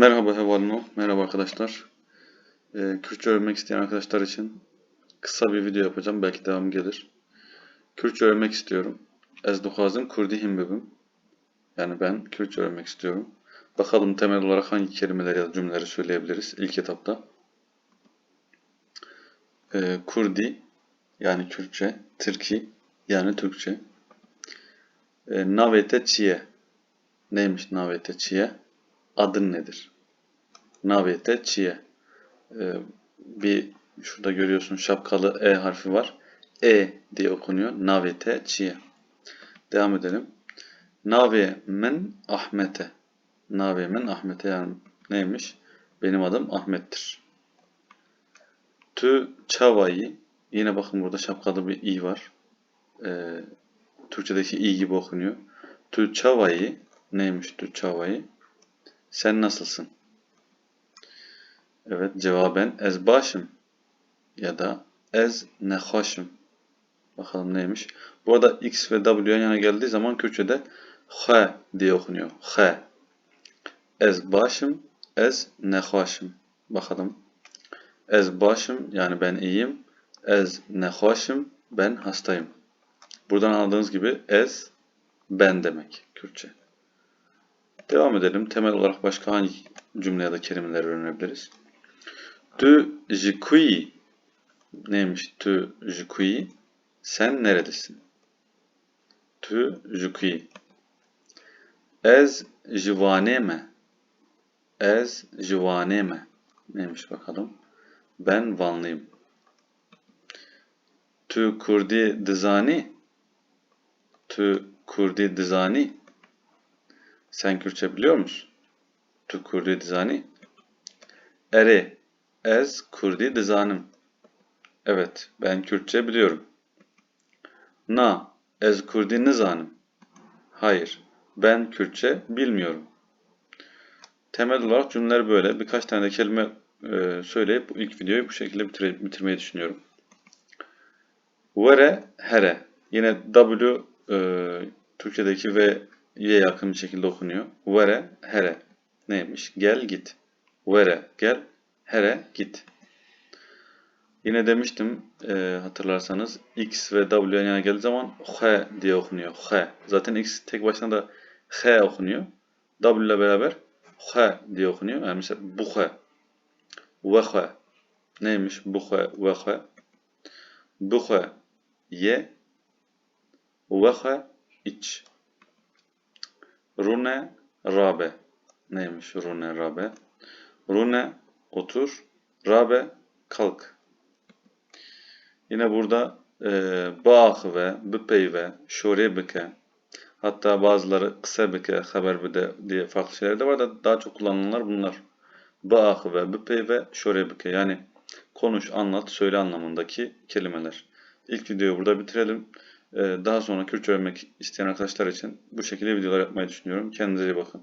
Merhaba Hevalno, merhaba arkadaşlar. Kürtçe öğrenmek isteyen arkadaşlar için kısa bir video yapacağım, belki devam gelir. Kürtçe öğrenmek istiyorum. Ez duhazım Kurdi himbibim. Yani ben Kürtçe öğrenmek istiyorum. Bakalım temel olarak hangi kelimeleri ya da cümleleri söyleyebiliriz ilk etapta. Kurdi yani Kürtçe, Türki yani Türkçe. Navete çiye. Neymiş navete çiye? Adın nedir? Navete çiye. Bir şurada görüyorsun şapkalı E harfi var. E diye okunuyor. Navete çiye. Devam edelim. Navemen Ahmet'e. Navemen Ahmet'e yani neymiş? Benim adım Ahmet'tir. Tü çavayı. Yine bakın burada şapkalı bir i var. Türkçedeki i gibi okunuyor. Tü çavayı. Neymiş tü çavayı? Sen nasılsın? Evet cevaben ez başım ya da ez nehoşum. Bakalım neymiş. Bu arada X ve W yan yana geldiği zaman Kürtçe'de H diye okunuyor. H. Ez başım, ez nehoşum. Bakalım. Ez başım yani ben iyiyim. Ez nehoşum ben hastayım. Buradan anladığınız gibi ez ben demek Kürtçe. Devam edelim. Temel olarak başka hangi cümle ya da kelimeler öğrenebiliriz? Tu jikui. Neymiş tu jikui? Sen neredesin? Tu jikui. Ez jivaneme. Ez jivaneme. Neymiş bakalım. Ben Vanlıyım. Tu Kurdi dizani. Tu Kurdi dizani. Sen Kürtçe biliyor musun? Tu Kurdi dizani. Ere. Ez Kurdi dizanım. Evet, ben Kürtçe biliyorum. Na. Ez Kurdi nizanım. Hayır, ben Kürtçe bilmiyorum. Temel olarak cümleler böyle. Birkaç tane de kelime söyleyip ilk videoyu bu şekilde bitirmeyi düşünüyorum. Vere, here. Yine W Türkçedeki ve Y yakın bir şekilde okunuyor. Vere, here. Neymiş? Gel, git. Vere, gel. Here, git. Yine demiştim hatırlarsanız X ve W yan yana geldiği zaman H diye okunuyor. H. Zaten X tek başına da H okunuyor. W ile beraber H diye okunuyor. Yani mesela buhe, vehe. Neymiş? Buhe, vehe. Buhe, ye. Vehe, iç. Rune, rabe. Neymiş rune, rabe? Rune, otur. Rabe, kalk. Yine burada bağ ve büpeyve, şorebike, hatta bazıları kısa bike, haber bide diye farklı şeyler de var da daha çok kullanılanlar bunlar. Bağ ve büpeyve, şorebike yani konuş, anlat, söyle anlamındaki kelimeler. İlk videoyu burada bitirelim. Daha sonra Kürtçe öğrenmek isteyen arkadaşlar için bu şekilde videolar yapmayı düşünüyorum. Kendinize iyi bakın.